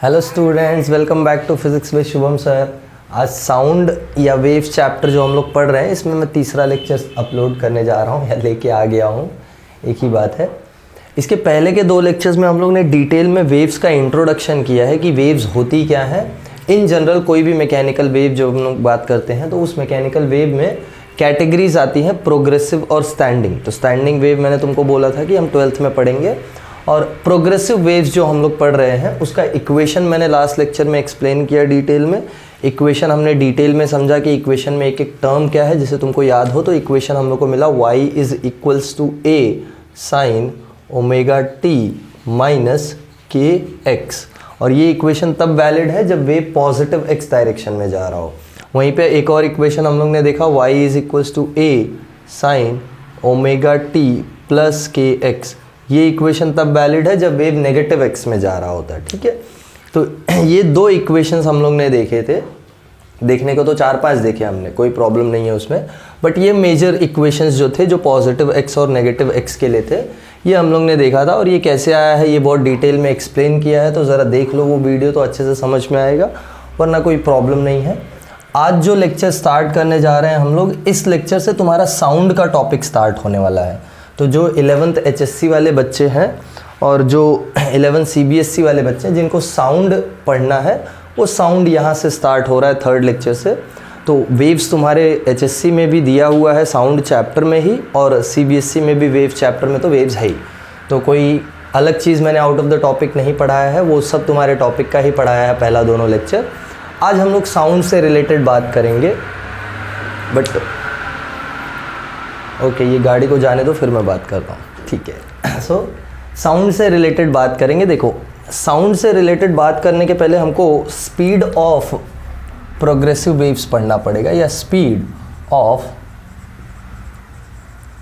Hello students, welcome back to physics with Shubham sir. आज sound या waves chapter जो हम लोग पढ़ रहे हैं, इसमें मैं तीसरा लेक्चर अपलोड करने जा रहा हूँ या लेके आ गया हूँ, एक ही बात है। इसके पहले के दो लेक्चर्स में हम लोग ने डिटेल में वेव्स का इंट्रोडक्शन किया है कि वेव्स होती क्या है। इन जनरल कोई भी मैकेनिकल वेव जो हम लोग बात करते हैं तो उस मैकेनिकल वेव में कैटेगरीज आती हैं, प्रोग्रेसिव और स्टैंडिंग। तो स्टैंडिंग वेव मैंने तुमको बोला था कि हम 12th में पढ़ेंगे, और प्रोग्रेसिव वेव्स जो हम लोग पढ़ रहे हैं उसका इक्वेशन मैंने लास्ट लेक्चर में एक्सप्लेन किया डिटेल में। इक्वेशन हमने डिटेल में समझा कि इक्वेशन में एक एक टर्म क्या है, जिसे तुमको याद हो तो इक्वेशन हम लोग को मिला y is equals to a sine omega t minus K X. और ये इक्वेशन तब वैलिड है जब वेव पॉजिटिव x डायरेक्शन में जा रहा हो। वहीं पे एक और इक्वेशन हम लोग ने देखा, y is equals to a sine omega t plus K X. ये इक्वेशन तब वैलिड है जब वेव नेगेटिव एक्स में जा रहा होता है, ठीक है। तो ये दो इक्वेशंस हम लोग ने देखे थे, देखने को तो 4-5 देखे हमने, कोई प्रॉब्लम नहीं है उसमें, बट ये मेजर इक्वेशंस जो थे जो पॉजिटिव एक्स और नेगेटिव एक्स के लिए थे, ये हम लोग ने देखा था। और ये कैसे आया है ये बहुत डिटेल में एक्सप्लेन किया है, तो ज़रा देख लो वो वीडियो तो अच्छे से समझ में आएगा, वरना कोई प्रॉब्लम नहीं है। आज जो लेक्चर स्टार्ट करने जा रहे हैं हम लोग, इस लेक्चर से तुम्हारा साउंड का टॉपिक स्टार्ट होने वाला है। तो जो 11th HSC वाले बच्चे हैं और जो 11th CBSE वाले बच्चे हैं जिनको साउंड पढ़ना है, वो साउंड यहाँ से स्टार्ट हो रहा है 3rd लेक्चर से। तो वेव्स तुम्हारे HSC में भी दिया हुआ है साउंड चैप्टर में ही, और CBSE में भी वेव चैप्टर में तो वेव्स है ही। तो कोई अलग चीज़ मैंने आउट ऑफ द टॉपिक नहीं पढ़ाया है, वो सब तुम्हारे टॉपिक का ही पढ़ाया है पहला दोनों लेक्चर। आज हम लोग साउंड से रिलेटेड बात करेंगे, बट ओके ये गाड़ी को जाने दो फिर मैं बात करता हूँ, ठीक है। सो साउंड से रिलेटेड बात करेंगे। देखो, साउंड से रिलेटेड बात करने के पहले हमको स्पीड ऑफ प्रोग्रेसिव वेव्स पढ़ना पड़ेगा, या speed of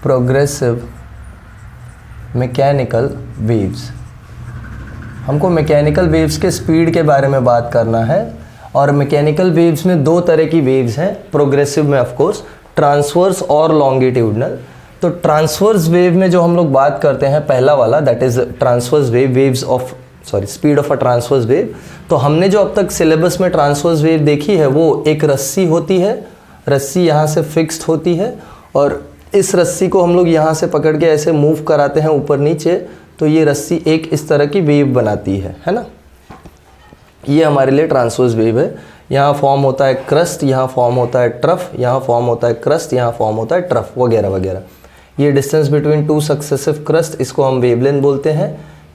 progressive mechanical waves. हमको मैकेनिकल वेव्स के स्पीड के बारे में बात करना है। और मैकेनिकल वेव्स में दो तरह की वेव्स हैं प्रोग्रेसिव में, ऑफ कोर्स ट्रांसवर्स और लॉन्गिट्यूडनल। तो ट्रांसवर्स वेव में जो हम लोग बात करते हैं पहला वाला, that is transverse wave, waves of speed of a transverse wave. तो हमने जो अब तक सिलेबस में ट्रांसवर्स वेव देखी है वो एक रस्सी होती है, रस्सी यहाँ से फिक्स्ड होती है, और इस रस्सी को हम लोग यहाँ से पकड़ के ऐसे मूव कराते हैं ऊपर नीचे, तो ये रस्सी एक इस तरह की वेव बनाती है ना। ये हमारे लिए ट्रांसवर्स वेव है। यहाँ फॉर्म होता है क्रस्ट, यहाँ फॉर्म होता है ट्रफ, यहाँ फॉर्म होता है क्रस्ट, यहाँ फॉर्म होता है ट्रफ, वगैरह वगैरह। ये distance between two successive crust, इसको हम वेवलेंथ बोलते हैं,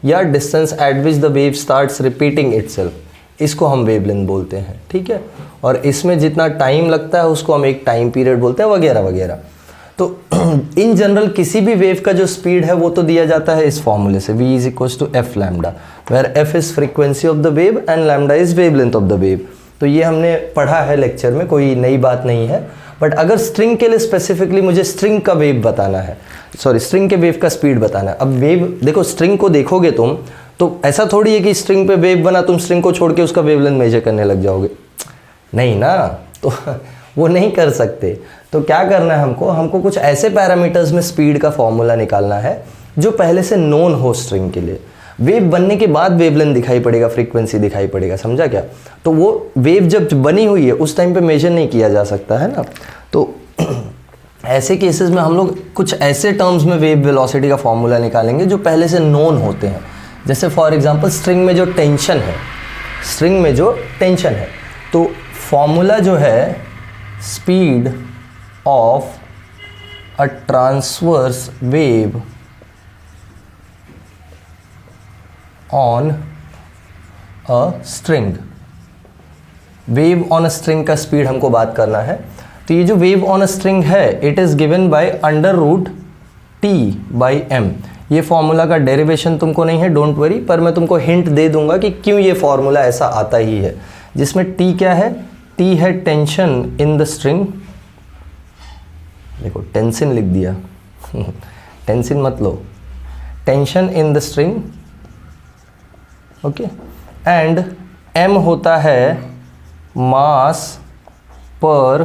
या distance eight which the wave starts repeating itself, इसको हम वेवलेंथ बोलते हैं, ठीक है। और इसमें जितना टाइम लगता है उसको हम एक टाइम पीरियड बोलते हैं, वगैरह वगैरह। तो इन जनरल किसी भी वेव का जो स्पीड है वो तो दिया जाता है इस फॉर्मूले से, v is equals to F lambda, where F is frequency of the wave and lambda is wavelength of the wave. तो ये हमने पढ़ा है लेक्चर में, कोई नई बात नहीं है। बट अगर स्ट्रिंग के लिए स्पेसिफिकली मुझे स्ट्रिंग का वेव बताना है, स्ट्रिंग के वेव का स्पीड बताना है। अब वेव देखो, स्ट्रिंग को देखोगे तुम तो ऐसा थोड़ी है कि स्ट्रिंग पे वेव बना, तुम स्ट्रिंग को छोड़ के उसका वेवलेंथ मेजर करने लग जाओगे, नहीं ना, तो वो नहीं कर सकते। तो क्या करना है हमको कुछ ऐसे पैरामीटर्स में स्पीड का फॉर्मूला निकालना है जो पहले से नोन हो स्ट्रिंग के लिए। वेव बनने के बाद वेवलेंथ दिखाई पड़ेगा, फ्रीक्वेंसी दिखाई पड़ेगा, समझा क्या। तो वो वेव जब बनी हुई है उस टाइम पे मेजर नहीं किया जा सकता है ना। तो ऐसे केसेस में हम लोग कुछ ऐसे टर्म्स में वेव वेलोसिटी का फॉर्मूला निकालेंगे जो पहले से नोन होते हैं। जैसे फॉर एग्जांपल स्ट्रिंग में जो टेंशन है, स्ट्रिंग में जो टेंशन है, तो फॉर्मूला जो है speed of a transverse wave on a string. Wave on a string का स्पीड हमको बात करना है। तो ये जो वेव ऑन अ स्ट्रिंग है, it is given by under root T by M. ये फॉर्मूला का डेरिवेशन तुमको नहीं है, डोंट वरी, पर मैं तुमको हिंट दे दूंगा कि क्यों ये फॉर्मूला ऐसा आता ही है। जिसमें टी क्या है, टी है टेंशन इन द स्ट्रिंग। देखो टेंशन लिख दिया टेंशन मत लो, tension in the string, okay. And m होता है mass per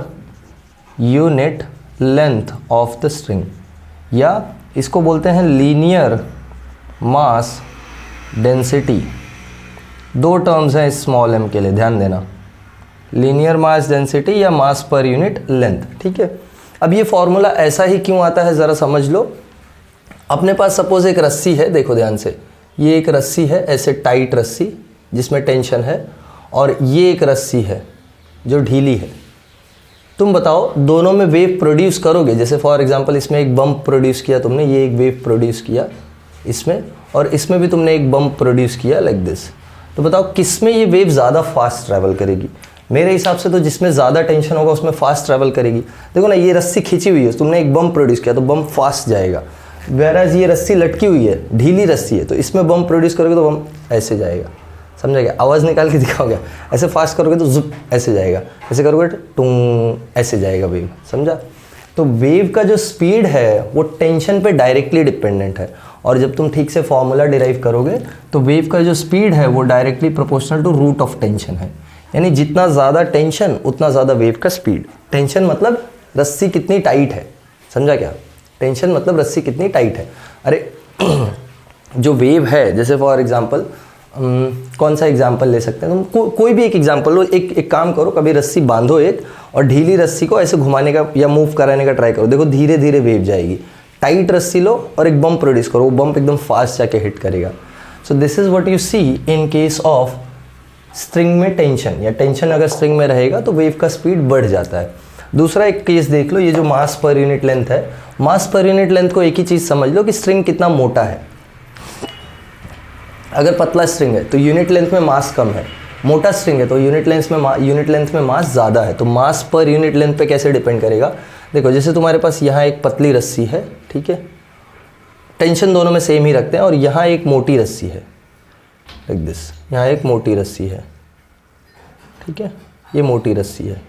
unit length of the string, या इसको बोलते हैं लीनियर मास डेंसिटी। दो टर्म्स हैं स्मॉल m के लिए, ध्यान देना, लीनियर मास डेंसिटी या मास पर यूनिट लेंथ, ठीक है। अब ये फॉर्मूला ऐसा ही क्यों आता है ज़रा समझ लो। अपने पास सपोज एक रस्सी है, देखो ध्यान से, ये एक रस्सी है ऐसे टाइट रस्सी जिसमें टेंशन है, और ये एक रस्सी है जो ढीली है। तुम बताओ दोनों में वेव प्रोड्यूस करोगे, जैसे फॉर एग्जांपल इसमें एक बम्प प्रोड्यूस किया तुमने, ये एक वेव प्रोड्यूस किया इसमें, और इसमें भी तुमने एक बम्प प्रोड्यूस किया लाइक दिस। तो बताओ किस में ये वेव ज़्यादा फास्ट ट्रैवल करेगी? मेरे हिसाब से तो जिसमें ज़्यादा टेंशन होगा उसमें फास्ट ट्रैवल करेगी। देखो ना, ये रस्सी खींची हुई है, तुमने एक बम्प प्रोड्यूस किया तो बम्प फास्ट जाएगा, वेराज ये रस्सी लटकी हुई है, ढीली रस्सी है, तो इसमें बम्प प्रोड्यूस करोगे तो बम्प ऐसे जाएगा, समझा गया? आवाज़ निकाल के दिखाओगे, ऐसे फास्ट करोगे तो जुप ऐसे जाएगा, ऐसे करोगे टूं ऐसे जाएगा वेव, समझा? तो वेव का जो स्पीड है वो टेंशन पे डायरेक्टली डिपेंडेंट है, और जब तुम ठीक से फॉर्मूला डिराइव करोगे तो वेव का जो स्पीड है वो directly proportional to root of tension है, यानी जितना ज़्यादा टेंशन उतना ज़्यादा वेव का स्पीड। टेंशन मतलब रस्सी कितनी टाइट है, समझा क्या? टेंशन मतलब रस्सी कितनी टाइट है। अरे जो वेव है, जैसे फॉर एग्जांपल कौन सा एग्जांपल ले सकते हैं तुम, कोई भी एक एग्जांपल लो। एक काम करो, कभी रस्सी बांधो एक, और ढीली रस्सी को ऐसे घुमाने का या मूव कराने का ट्राई करो, देखो धीरे धीरे वेव जाएगी। टाइट रस्सी लो और एक बम्प प्रोड्यूस करो, वो बम्प एकदम फास्ट जाके हिट करेगा। So this is what you see in case of string में टेंशन, या टेंशन अगर स्ट्रिंग में रहेगा तो वेव का स्पीड बढ़ जाता है। दूसरा एक केस देख लो, ये जो मास पर यूनिट लेंथ है, मास पर यूनिट लेंथ को एक ही चीज़ समझ लो कि स्ट्रिंग कितना मोटा है। अगर पतला स्ट्रिंग है तो यूनिट लेंथ में मास कम है, मोटा स्ट्रिंग है तो यूनिट लेंथ में मास ज़्यादा है। तो मास पर यूनिट लेंथ पे कैसे डिपेंड करेगा? देखो जैसे तुम्हारे पास यहाँ एक पतली रस्सी है, ठीक है, टेंशन दोनों में सेम ही रखते हैं, और यहाँ एक मोटी रस्सी है लाइक दिस, यहाँ एक मोटी रस्सी है, ठीक है, ये मोटी रस्सी है।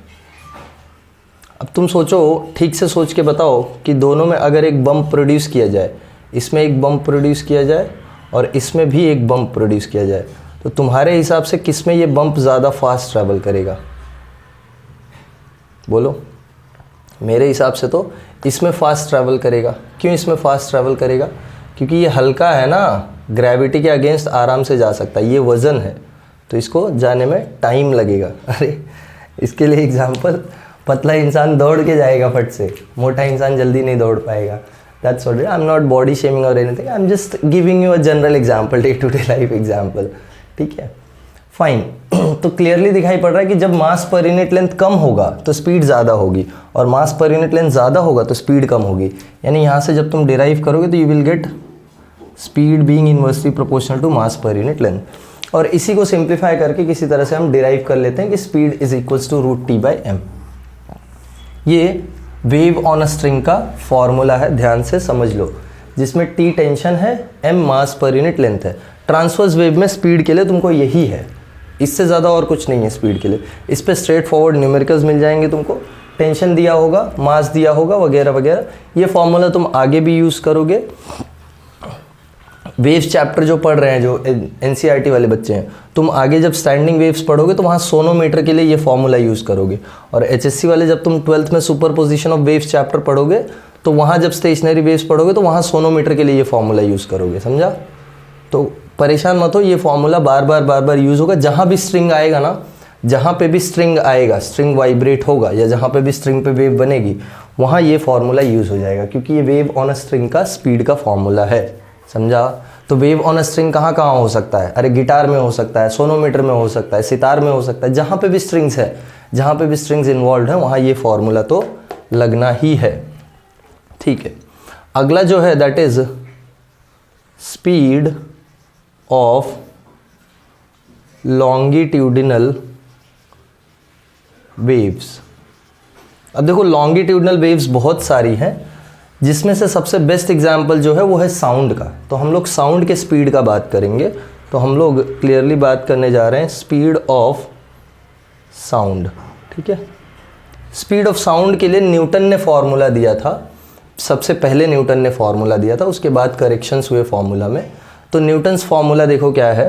अब तुम सोचो, ठीक से सोच के बताओ कि दोनों में अगर एक बम्प प्रोड्यूस किया जाए, इसमें एक बम्प प्रोड्यूस किया जाए और इसमें भी एक बम्प प्रोड्यूस किया जाए, तो तुम्हारे हिसाब से किस में ये बम्प ज़्यादा फास्ट ट्रैवल करेगा? बोलो। मेरे हिसाब से तो इसमें फास्ट ट्रैवल करेगा। क्यों इसमें फास्ट ट्रैवल करेगा? क्योंकि ये हल्का है ना, ग्रेविटी के अगेंस्ट आराम से जा सकता है, ये वज़न है तो इसको जाने में टाइम लगेगा। अरे इसके लिए एग्जांपल, पतला इंसान दौड़ के जाएगा फट से, मोटा इंसान जल्दी नहीं दौड़ पाएगा। That's what, I am not body shaming और anything, I am just giving you a general example, day to day life example, ठीक है, फाइन। तो क्लियरली दिखाई पड़ रहा है कि जब मास पर यूनिट लेंथ कम होगा तो स्पीड ज़्यादा होगी, और मास पर यूनिट लेंथ ज़्यादा होगा तो स्पीड कम होगी। यानी यहाँ से जब तुम डिराइव करोगे तो you will get speed being inversely proportional to mass per unit length. और इसी को सिंप्लीफाई करके किसी तरह से हम डिराइव कर लेते हैं कि speed is equals to root T by M. ये वेव ऑन अ स्ट्रिंग का फॉर्मूला है, ध्यान से समझ लो, जिसमें टी टेंशन है, M mass per unit length है। ट्रांसवर्स वेव में स्पीड के लिए तुमको यही है, इससे ज़्यादा और कुछ नहीं है स्पीड के लिए। इस पे स्ट्रेट फॉरवर्ड न्यूमेरिकल्स मिल जाएंगे तुमको, टेंशन दिया होगा, मास दिया होगा, वगैरह वगैरह। ये फॉर्मूला तुम आगे भी यूज़ करोगे। वेव्स चैप्टर जो पढ़ रहे हैं, जो एनसीईआरटी वाले बच्चे हैं, तुम आगे जब स्टैंडिंग वेव्स पढ़ोगे तो वहाँ सोनोमीटर के लिए ये फॉर्मूला यूज़ करोगे। और एचएससी वाले जब तुम 12th में सुपरपोजिशन ऑफ वेव्स चैप्टर पढ़ोगे तो वहाँ जब स्टेशनरी वेव्स पढ़ोगे तो वहाँ सोनोमीटर के लिए ये फॉर्मूला यूज़ करोगे, समझा? तो परेशान मत हो, ये फॉर्मूला बार बार यूज़ होगा। जहाँ भी स्ट्रिंग आएगा ना, जहाँ पे भी स्ट्रिंग आएगा, स्ट्रिंग वाइब्रेट होगा या जहाँ पे भी स्ट्रिंग पे वेव बनेगी, वहाँ ये फॉर्मूला यूज़ हो जाएगा, क्योंकि ये वेव ऑन अ स्ट्रिंग का स्पीड का फॉर्मूला है, समझा? तो वेव ऑन अ स्ट्रिंग कहाँ कहाँ हो सकता है? अरे गिटार में हो सकता है, सोनोमीटर में हो सकता है, सितार में हो सकता है, जहाँ पे भी स्ट्रिंग्स है, जहाँ पे भी स्ट्रिंग्स इन्वॉल्व है वहाँ ये फॉर्मूला तो लगना ही है, ठीक है। अगला जो है that is speed of longitudinal waves. अब देखो लॉन्गिट्यूडिनल वेव्स बहुत सारी हैं, जिसमें से सबसे बेस्ट एग्जाम्पल जो है वो है साउंड का। तो हम लोग साउंड के स्पीड का बात करेंगे। तो हम लोग क्लियरली बात करने जा रहे हैं स्पीड ऑफ साउंड, ठीक है। स्पीड ऑफ साउंड के लिए न्यूटन ने फॉर्मूला दिया था, सबसे पहले न्यूटन ने फॉर्मूला दिया था, उसके बाद करेक्शंस हुए फॉर्मूला में। तो न्यूटन्स फॉर्मूला देखो क्या है,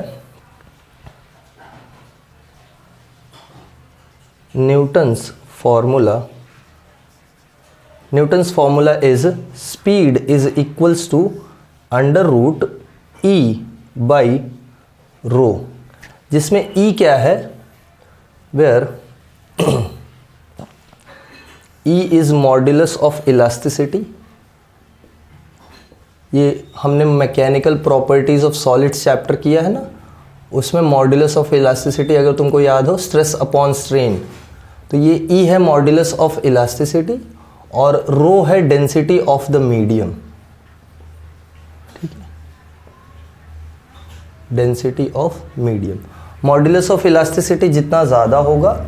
Newton's formula is speed is equals to under root E by rho. जिसमें E क्या है, where E is modulus of elasticity. ये हमने mechanical properties of solids chapter किया है ना, उसमें मॉड्यूलस ऑफ इलास्टिसिटी अगर तुमको याद हो, स्ट्रेस अपॉन स्ट्रेन, तो ये E है मॉड्यूलस ऑफ इलास्टिसिटी और रो है डेंसिटी ऑफ द मीडियम। ठीक है, density of medium. Modulus of elasticity जितना ज़्यादा होगा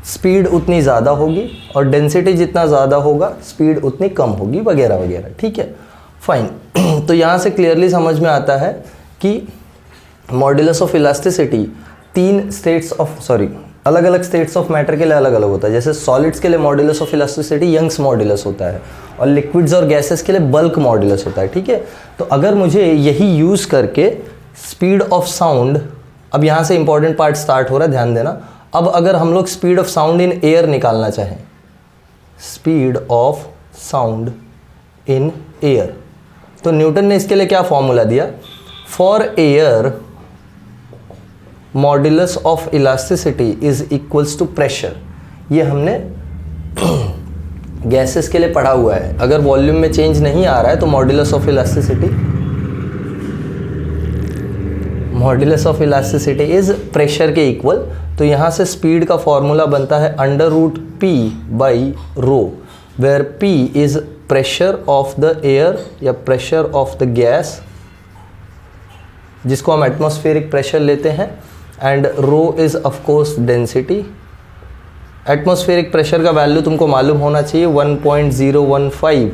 स्पीड उतनी ज़्यादा होगी, और डेंसिटी जितना ज़्यादा होगा स्पीड उतनी कम होगी, वगैरह वगैरह। ठीक है, फाइन। तो यहाँ से क्लियरली समझ में आता है कि मॉड्यूलस ऑफ इलास्टिसिटी अलग अलग स्टेट्स ऑफ मैटर के लिए अलग अलग होता है। जैसे सॉलिड्स के लिए modulus of elasticity Young's modulus होता है, और लिक्विड्स और गैसेस के लिए बल्क मॉड्यूलस होता है। ठीक है, तो अगर मुझे यही यूज़ करके स्पीड ऑफ साउंड, अब यहाँ से इंपॉर्टेंट पार्ट स्टार्ट हो रहा है, ध्यान देना। अब अगर हम लोग speed of sound in air निकालना चाहें, speed of sound in air, तो न्यूटन ने इसके लिए क्या फॉर्मूला दिया, for air modulus of elasticity is equals to pressure. ये हमने गैसेस के लिए पढ़ा हुआ है। अगर वॉल्यूम में चेंज नहीं आ रहा है तो modulus of elasticity is pressure के इक्वल। तो यहाँ से स्पीड का फॉर्मूला बनता है √P by rho, where P is pressure of the air या प्रेशर ऑफ द गैस, जिसको हम एटमॉस्फेरिक प्रेशर लेते हैं, and rho is of course density. Atmospheric pressure का वैल्यू तुमको मालूम होना चाहिए 1.015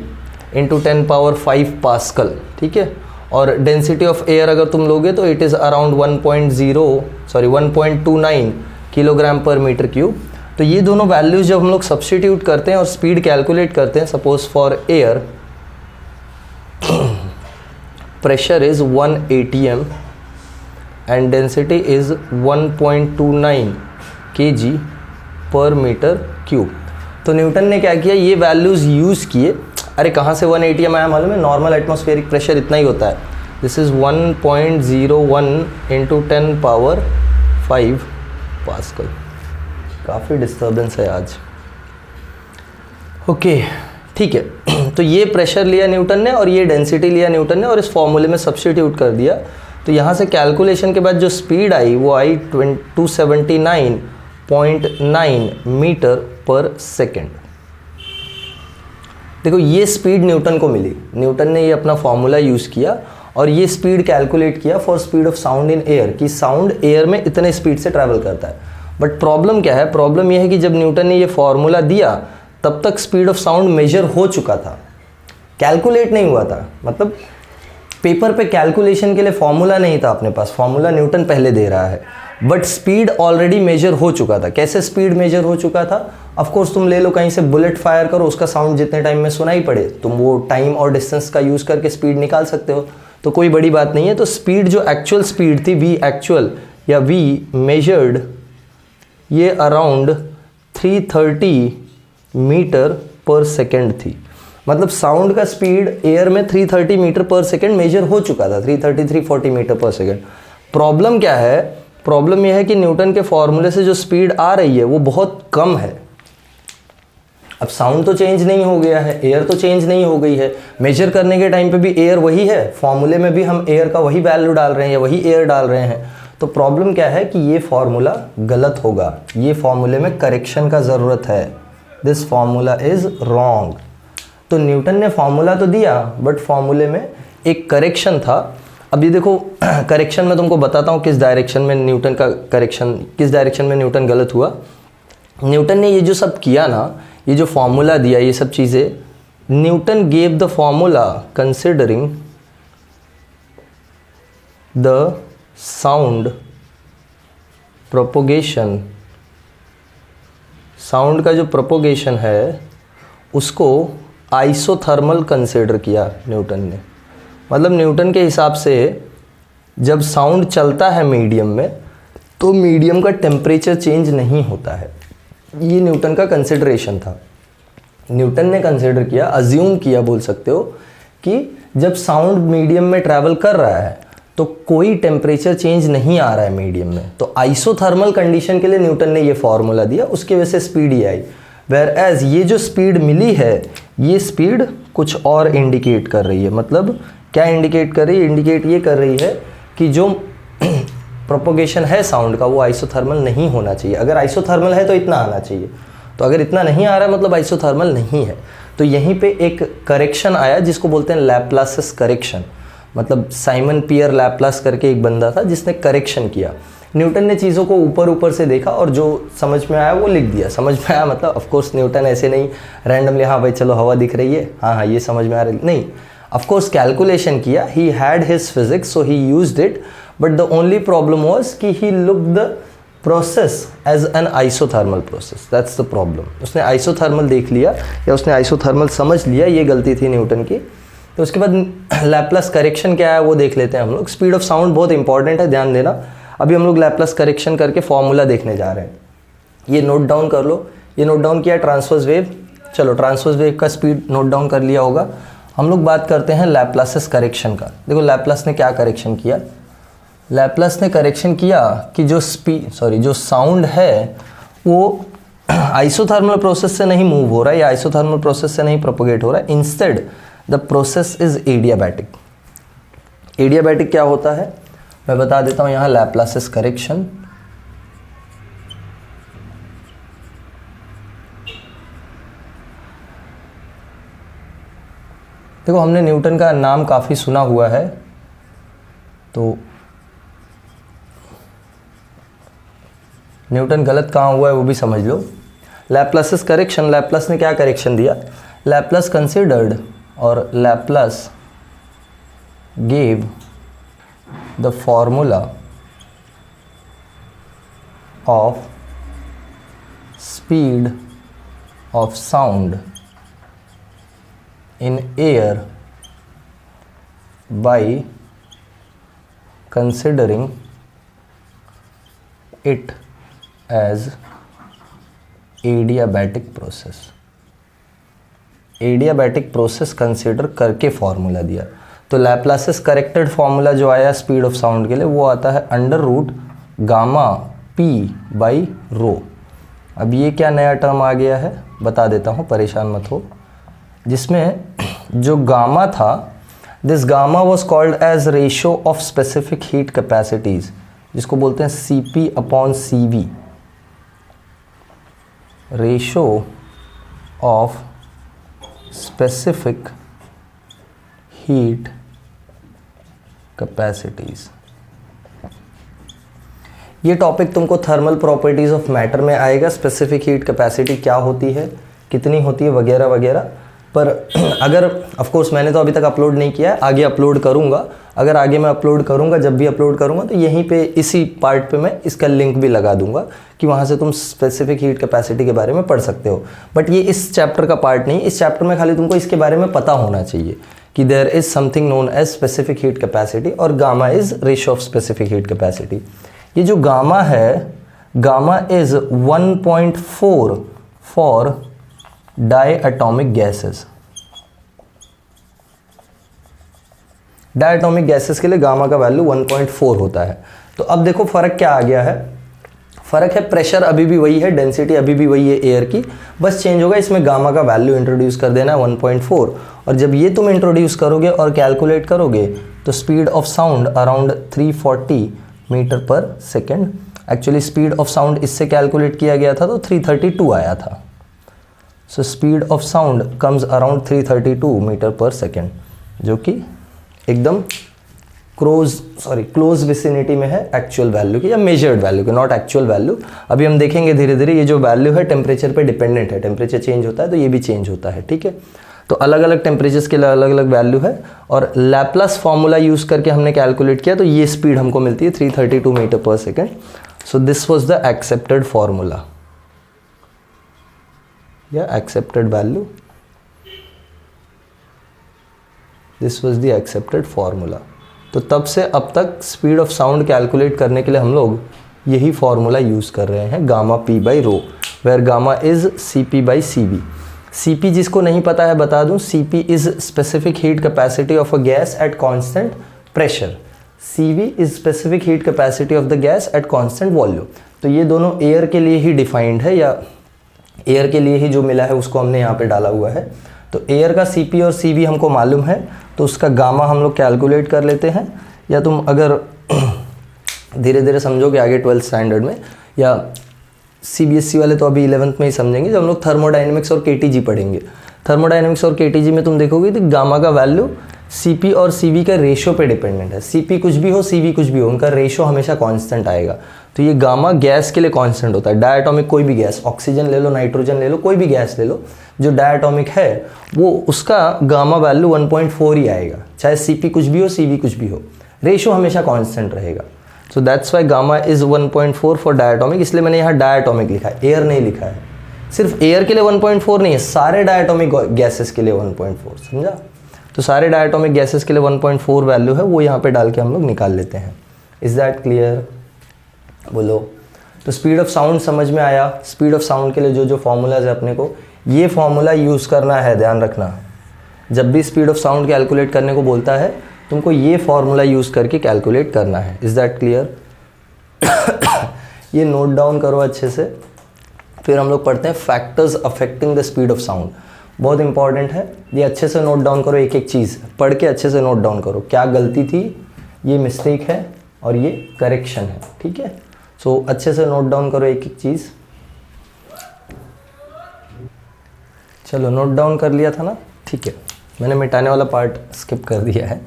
इंटू 10⁵ पास्कल। ठीक है, और डेंसिटी ऑफ एयर अगर तुम लोगे तो इट इज़ अराउंड 1.29 किलोग्राम पर मीटर क्यूब। तो ये दोनों वैल्यूज जब हम लोग सब्स्टिट्यूट करते हैं और स्पीड कैलकुलेट करते हैं, suppose for air pressure is 1 atm and density is 1.29 kg पर मीटर क्यूब। तो न्यूटन ने क्या किया, ये वैल्यूज़ यूज़ किए। अरे कहाँ से 1 atm आया मालूम है, नॉर्मल एटमॉस्फेरिक प्रेशर इतना ही होता है। This is 1.01 into 10⁵ pascal. काफ़ी डिस्टर्बेंस है आज। ओके, ठीक है। तो ये प्रेशर लिया न्यूटन ने और ये डेंसिटी लिया न्यूटन ने और इस फॉर्मूले में सब्स्टिट्यूट कर दिया। तो यहाँ से कैलकुलेशन के बाद जो स्पीड आई वो आई 279.9 मीटर पर सेकेंड। देखो ये स्पीड न्यूटन को मिली, न्यूटन ने ये अपना फॉर्मूला यूज़ किया और ये स्पीड कैलकुलेट किया for speed of sound in air, कि साउंड एयर में इतने स्पीड से ट्रैवल करता है। बट प्रॉब्लम क्या है, प्रॉब्लम ये है कि जब न्यूटन ने ये फॉर्मूला दिया तब तक स्पीड ऑफ साउंड मेजर हो चुका था, कैलकुलेट नहीं हुआ था। मतलब पेपर पे कैलकुलेशन के लिए फॉर्मूला नहीं था अपने पास, फॉर्मूला न्यूटन पहले दे रहा है, बट स्पीड ऑलरेडी मेजर हो चुका था। कैसे स्पीड मेजर हो चुका था, ऑफ कोर्स तुम ले लो कहीं से बुलेट फायर करो, उसका साउंड जितने टाइम में सुनाई पड़े, तुम वो टाइम और डिस्टेंस का यूज़ करके स्पीड निकाल सकते हो, तो कोई बड़ी बात नहीं है। तो स्पीड जो एक्चुअल स्पीड थी, वी एक्चुअल या वी मेजर्ड, ये अराउंड 330 मीटर पर सेकेंड थी। मतलब साउंड का स्पीड एयर में 330 मीटर पर सेकेंड मेजर हो चुका था, 340 मीटर पर सेकेंड। प्रॉब्लम क्या है, प्रॉब्लम यह है कि न्यूटन के फॉर्मूले से जो स्पीड आ रही है वो बहुत कम है। अब साउंड तो चेंज नहीं हो गया है, एयर तो चेंज नहीं हो गई है, मेजर करने के टाइम पे भी एयर वही है, फॉर्मूले में भी हम एयर का वही वैल्यू डाल रहे हैं या वही एयर डाल रहे हैं। तो प्रॉब्लम क्या है कि ये फॉर्मूला गलत होगा, ये फॉर्मूले में करेक्शन का ज़रूरत है। This formula is wrong. तो न्यूटन ने फॉर्मूला तो दिया बट फॉर्मूले में एक करेक्शन था। अब ये देखो करेक्शन में तुमको बताता हूँ किस डायरेक्शन में न्यूटन का करेक्शन, किस डायरेक्शन में न्यूटन गलत हुआ। न्यूटन ने ये जो सब किया ना, ये जो फॉर्मूला दिया, ये सब चीज़ें, Newton gave the formula considering the sound propagation. Sound का जो प्रोपोगेशन है उसको आइसोथर्मल कंसिडर किया न्यूटन ने। मतलब न्यूटन के हिसाब से जब साउंड चलता है मीडियम में तो मीडियम का टेम्परेचर चेंज नहीं होता है, ये न्यूटन का कंसिडरेशन था। न्यूटन ने कंसिडर किया, अज्यूम किया बोल सकते हो, कि जब साउंड मीडियम में ट्रैवल कर रहा है तो कोई टेम्परेचर चेंज नहीं आ रहा है मीडियम में, तो आइसोथर्मल कंडीशन के लिए न्यूटन ने ये फॉर्मूला दिया, उसकी वजह से स्पीड ये आई। वेयर एज ये जो स्पीड मिली है ये स्पीड कुछ और इंडिकेट कर रही है। मतलब क्या इंडिकेट कर रही है? इंडिकेट ये कर रही है कि जो प्रोपोगेशन है साउंड का वो आइसोथर्मल नहीं होना चाहिए। अगर आइसोथर्मल है तो इतना आना चाहिए, तो अगर इतना नहीं आ रहा है मतलब आइसोथर्मल नहीं है। तो यहीं पे एक करेक्शन आया जिसको बोलते हैं लैप्लासिस करेक्शन। मतलब साइमन पियर लैप्लास करके एक बंदा था जिसने करेक्शन किया। न्यूटन ने चीज़ों को ऊपर ऊपर से देखा और जो समझ में आया वो लिख दिया। समझ में आया मतलब ऑफ कोर्स न्यूटन ऐसे नहीं रैंडमली हाँ भाई चलो हवा दिख रही है, हाँ ये समझ में आ रही, नहीं, ऑफ कोर्स कैलकुलेशन किया। He had his physics so he used it, but the only problem was कि he looked the process as an isothermal process. That's the problem. उसने आइसोथर्मल देख लिया या उसने आइसोथर्मल समझ लिया, ये गलती थी न्यूटन की। तो उसके बाद लैप्लास करेक्शन क्या है वो देख लेते हैं हम लोग। स्पीड ऑफ साउंड बहुत इंपॉर्टेंट है, ध्यान देना। अभी हम लोग लैप्लास करेक्शन करके फॉर्मूला देखने जा रहे हैं। ये नोट डाउन कर लो। ये नोट डाउन किया ट्रांसवर्स वेव। चलो ट्रांसवर्स वेव का स्पीड नोट डाउन कर लिया होगा। हम लोग बात करते हैं लैप्लासिस करेक्शन का। देखो लैप्लास ने क्या करेक्शन किया। लैप्लास ने करेक्शन किया कि जो साउंड है वो आइसोथर्मल प्रोसेस से नहीं मूव हो रहा है या आइसोथर्मल प्रोसेस से नहीं प्रोपोगेट हो रहा है। Instead the process is adiabatic. Adiabatic क्या होता है मैं बता देता हूं यहां। लैप्लासिस करेक्शन, देखो हमने न्यूटन का नाम काफी सुना हुआ है, तो न्यूटन गलत कहाँ हुआ है वो भी समझ लो। लैप्लासिस करेक्शन, लैप्लास ने क्या करेक्शन दिया। लैप्लास कंसिडर्ड और Laplace gave the formula of speed of sound in air by considering it as adiabatic process. Adiabatic process consider करके फॉर्मूला दिया। तो लैप्लासिस करेक्टेड फॉर्मूला जो आया स्पीड ऑफ साउंड के लिए वो आता है under root gamma P by rho. अब ये क्या नया टर्म आ गया है बता देता हूँ, परेशान मत हो। जिसमें जो गामा था, this gamma was called as ratio of specific heat capacities, जिसको बोलते हैं CP upon CV, ratio of specific heat capacities. ये टॉपिक तुमको थर्मल प्रॉपर्टीज ऑफ मैटर में आएगा। स्पेसिफिक हीट कैपेसिटी क्या होती है, कितनी होती है, वगैरह वगैरह। पर अगर ऑफ कोर्स मैंने तो अभी तक अपलोड नहीं किया है, आगे अपलोड करूंगा। अगर आगे मैं अपलोड करूंगा, जब भी अपलोड करूंगा तो यहीं पे इसी पार्ट पे मैं इसका लिंक भी लगा दूंगा कि वहाँ से तुम स्पेसिफिक हीट कैपेसिटी के बारे में पढ़ सकते हो। बट ये इस चैप्टर का पार्ट नहीं। इस चैप्टर में खाली तुमको इसके बारे में पता होना चाहिए कि there is something known as specific heat capacity और gamma is ratio of specific heat capacity. ये जो गामा है, gamma is 1.4 for diatomic gases. Diatomic gases के लिए गामा का वैल्यू 1.4 होता है। तो अब देखो फर्क क्या आ गया है। फर्क है प्रेशर अभी भी वही है, डेंसिटी अभी भी वही है एयर की, बस चेंज होगा इसमें गामा का वैल्यू इंट्रोड्यूस कर देना है 1.4। और जब ये तुम इंट्रोड्यूस करोगे और कैलकुलेट करोगे तो speed of sound around 340 metre per second. Actually speed of sound इससे कैलकुलेट किया गया था तो 332 आया था। So speed of sound comes around 332 metre per second, जो कि एकदम क्लोज विसिनिटी में है एक्चुअल वैल्यू की या मेजर्ड वैल्यू की, नॉट एक्चुअल वैल्यू। अभी हम देखेंगे धीरे धीरे ये जो वैल्यू है टेम्परेचर पे डिपेंडेंट है। टेम्परेचर चेंज होता है तो ये भी चेंज होता है, ठीक है। तो अलग अलग टेम्परेचर्स के लिए अलग अलग वैल्यू है और लैप्लास फॉर्मूला यूज करके हमने कैलकुलेट किया तो ये स्पीड हमको मिलती है 332 metre per second. So this was the accepted formula या accepted value. This was the accepted formula. तो तब से अब तक स्पीड ऑफ साउंड कैलकुलेट करने के लिए हम लोग यही फॉर्मूला यूज़ कर रहे हैं, gamma P by rho, where gamma is CP by CV। CP जिसको नहीं पता है बता दूं, CP is specific heat capacity of a gas at constant pressure. CV is specific heat capacity of the gas at constant volume. तो ये दोनों air के लिए ही डिफाइंड है, या एयर के लिए ही जो मिला है उसको हमने यहाँ पे डाला हुआ है। तो एयर का CP और CV हमको मालूम है, तो उसका गामा हम लोग कैलकुलेट कर लेते हैं। या तुम अगर धीरे धीरे समझोगे आगे 12th स्टैंडर्ड में, या CBSE वाले तो अभी 11th में ही समझेंगे जब हम लोग थर्मोडाइनमिक्स और KTG पढ़ेंगे। थर्मोडाइनमिक्स और KTG में तुम देखोगे तो गामा का वैल्यू CP और CV का रेशो पे डिपेंडेंट है। CP कुछ भी हो, CV कुछ भी हो, उनका रेशो हमेशा कांस्टेंट आएगा। तो ये गामा गैस के लिए कांस्टेंट होता है। डायटोमिक कोई भी गैस, ऑक्सीजन ले लो, नाइट्रोजन ले लो, कोई भी गैस ले लो जो डायटोमिक है, वो उसका गामा वैल्यू 1.4 ही आएगा, चाहे CP कुछ भी हो, CV कुछ भी हो, रेशो हमेशा कांस्टेंट रहेगा। So that's why gamma is 1.4 for diatomic. इसलिए मैंने यहाँ डायटोमिक लिखा है, एयर नहीं लिखा है। सिर्फ एयर के लिए 1.4 नहीं है, सारे डायटोमिक गैसेस के लिए 1.4, समझा। तो सारे डायटोमिक गैसेस के लिए 1.4 वैल्यू है, वो यहाँ पे डाल के हम लोग निकाल लेते हैं। Is that clear? बोलो। तो स्पीड ऑफ साउंड समझ में आया। स्पीड ऑफ साउंड के लिए जो जो फॉर्मूलाज है अपने को, ये फॉर्मूला यूज़ करना है, ध्यान रखना। जब भी स्पीड ऑफ साउंड कैलकुलेट करने को बोलता है, तुमको ये फॉर्मूला यूज़ करके कैलकुलेट करना है। Is that clear? ये नोट डाउन करो अच्छे से। फिर हम लोग पढ़ते हैं factors affecting the speed of sound. बहुत इंपॉर्टेंट है, ये अच्छे से नोट डाउन करो। एक एक चीज़ पढ़ के अच्छे से नोट डाउन करो, क्या गलती थी, ये मिस्टेक है और ये करेक्शन है, ठीक है। सो अच्छे से नोट डाउन करो एक एक चीज़। चलो नोट डाउन कर लिया था ना, ठीक है। मैंने मिटाने वाला पार्ट स्किप कर दिया है।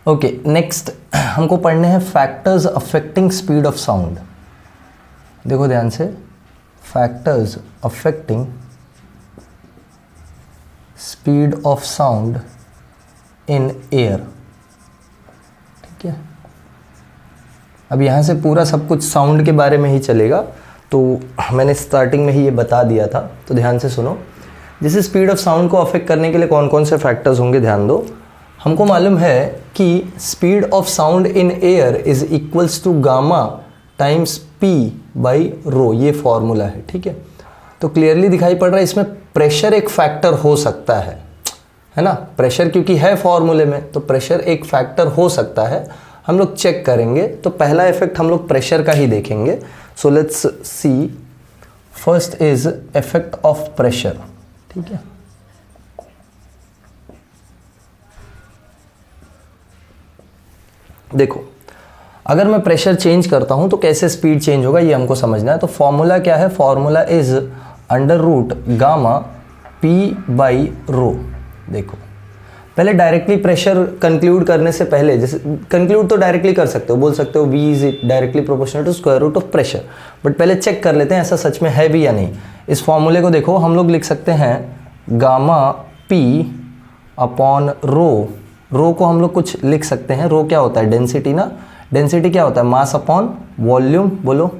ओके, नेक्स्ट हमको पढ़ने हैं factors affecting speed of sound. देखो ध्यान से, factors affecting speed of sound in air, ठीक है। अब यहाँ से पूरा सब कुछ साउंड के बारे में ही चलेगा, तो मैंने स्टार्टिंग में ही ये बता दिया था, तो ध्यान से सुनो। जैसे स्पीड ऑफ साउंड को अफेक्ट करने के लिए कौन कौन से फैक्टर्स होंगे, ध्यान दो। हमको मालूम है कि speed of sound in air is equals to gamma times P by rho, ये फॉर्मूला है, ठीक है। तो क्लियरली दिखाई पड़ रहा है, इसमें प्रेशर एक फैक्टर हो सकता है ना। प्रेशर क्योंकि है फॉर्मूले में, तो प्रेशर एक फैक्टर हो सकता है। हम लोग चेक करेंगे, तो पहला इफेक्ट हम लोग प्रेशर का ही देखेंगे। So let's see, first is effect of pressure, ठीक है। देखो, अगर मैं प्रेशर चेंज करता हूं तो कैसे स्पीड चेंज होगा, ये हमको समझना है। तो फॉर्मूला क्या है? Formula is under root gamma P by rho. देखो, पहले डायरेक्टली प्रेशर कंक्लूड करने से पहले, जैसे कंक्लूड तो डायरेक्टली कर सकते हो, बोल सकते हो V is directly proportional to square root of pressure, but पहले चेक कर लेते हैं ऐसा सच में है भी या नहीं। इस फॉर्मूले को देखो, हम लोग लिख सकते हैं गामा P अपॉन रो। रो को हम लोग कुछ लिख सकते हैं, रो क्या होता है? डेंसिटी ना। डेंसिटी क्या होता है? Mass upon volume. बोलो,